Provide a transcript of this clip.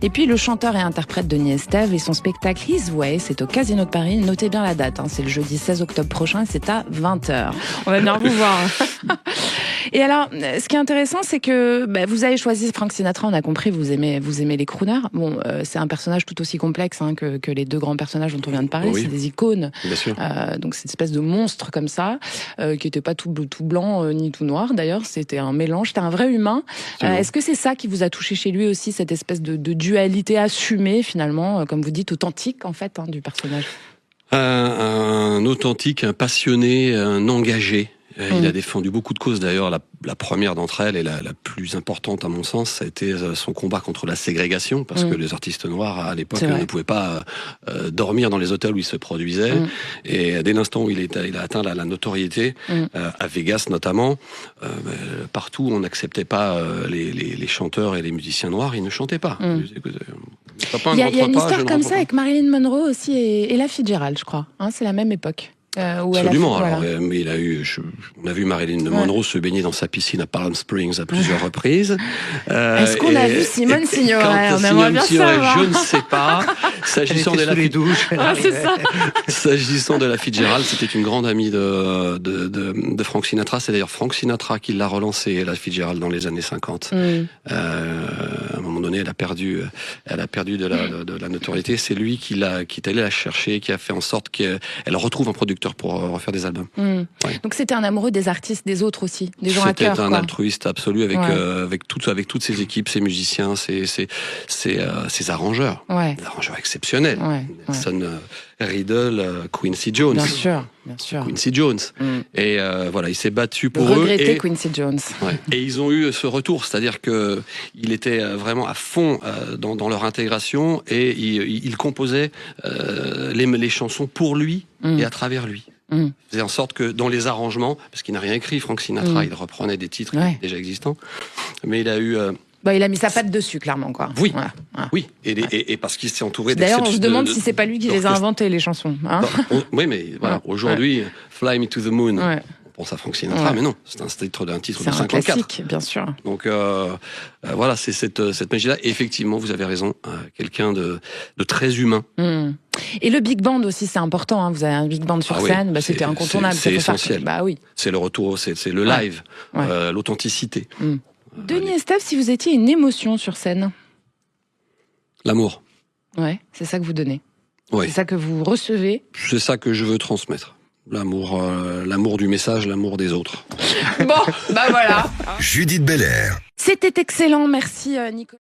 Et puis le chanteur et interprète Denis Estève et son spectacle His Way, c'est au Casino de Paris. Notez bien la date, c'est le jeudi 16 octobre prochain, c'est à 20h. On va venir vous voir. Et alors, ce qui est intéressant, c'est que vous avez choisi Frank Sinatra, on a compris, vous aimez les crooners. Bon, c'est un personnage tout aussi complexe que les deux grands personnages dont on vient de parler, c'est des icônes. Bien sûr. Donc c'est une espèce de monstre comme ça, qui était pas tout blanc ni tout noir d'ailleurs, c'était un mélange, c'était un vrai humain. Est-ce que c'est ça qui vous a touché chez lui aussi, cette espèce de dualité assumée finalement, comme vous dites, authentique en fait, du personnage? Un authentique, un passionné, un engagé. Il a défendu beaucoup de causes. D'ailleurs, la première d'entre elles et la plus importante à mon sens, ça a été son combat contre la ségrégation, parce que les artistes noirs à l'époque ne pouvaient pas dormir dans les hôtels où ils se produisaient. Et dès l'instant où il a atteint la notoriété, à Vegas notamment, partout on n'acceptait pas les chanteurs et les musiciens noirs, ils ne chantaient pas. Il y a une histoire comme ça avec Marilyn Monroe aussi et Ella Fitzgerald, je crois. C'est la même époque. Absolument. Mais on a vu Marilyn Monroe se baigner dans sa piscine à Palm Springs à plusieurs reprises. Est-ce qu'on a vu Simone Signoret? On aimerait bien savoir. Je ne sais pas. S'agissant de la S'agissant de la Fitzgerald, c'était une grande amie de Frank Sinatra. C'est d'ailleurs Frank Sinatra qui l'a relancée, la Fitzgerald, dans les années 50. À un moment donné, elle a perdu de la notoriété. C'est lui qui est allé la chercher, qui a fait en sorte qu'elle retrouve un producteur pour refaire des albums. Donc c'était un amoureux des artistes, des autres aussi, des gens à cœur. C'était un altruiste absolu avec toutes ses équipes, ses musiciens, ses arrangeurs. Des arrangeurs exceptionnels. Nelson Riddle, Quincy Jones. Bien sûr. Quincy Jones. Et voilà, il s'est battu pour eux. Regretté Quincy Jones. Et ils ont eu ce retour, c'est-à-dire que il était vraiment à fond dans leur intégration et il composait les chansons pour lui et à travers lui. Il faisait en sorte que dans les arrangements, parce qu'il n'a rien écrit, Frank Sinatra, il reprenait des titres déjà existants, mais il a eu... il a mis sa patte dessus, clairement, quoi. Oui, oui, et parce qu'il s'est entouré d'exceptions. D'ailleurs, on se demande si c'est pas lui qui les a inventés, les chansons. Oui, mais voilà, aujourd'hui, Fly Me to the Moon... On pense à Frank Sinatra, mais non, c'est un titre de 54. C'est un classique, bien sûr. Donc voilà, c'est cette magie-là. Et effectivement, vous avez raison, quelqu'un de très humain. Et le big band aussi, c'est important. Vous avez un big band sur scène, c'était incontournable. C'est essentiel. Oui. C'est le retour, c'est le live, l'authenticité. Denis Estève, si vous étiez une émotion sur scène? L'amour. Ouais, c'est ça que vous donnez. Ouais. C'est ça que vous recevez. C'est ça que je veux transmettre. L'amour du message, l'amour des autres. Bon, voilà. Judith Belair. C'était excellent, merci Nicolas.